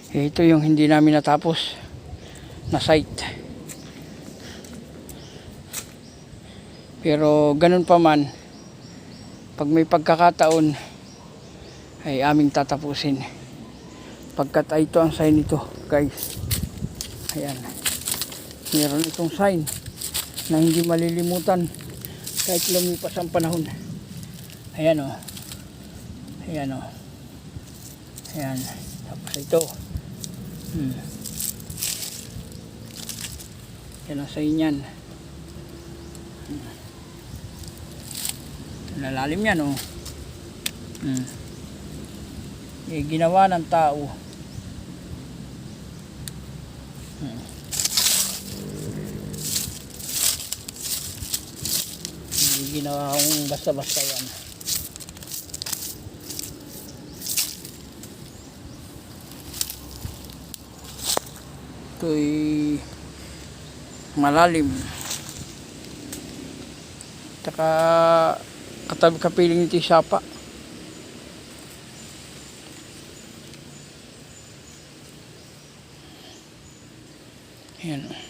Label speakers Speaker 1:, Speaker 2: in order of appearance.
Speaker 1: Ito yung hindi namin natapos na site. Pero ganun pa man, pag may pagkakataon ay aming tatapusin. Pagkat ay ito ang sign nito, guys. Ayan. Meron itong sign na hindi malilimutan kahit lumipas ang panahon. Ayan o. Ayan o. Ayan. Tapos ito. Yan ang sign yan. Lalalim yan o. Ginawa ng tao. Hindi ginawa akong basta-basta yan. Ito'y malalim. Tsaka katabi kapiling nito yung sapa. Ayan.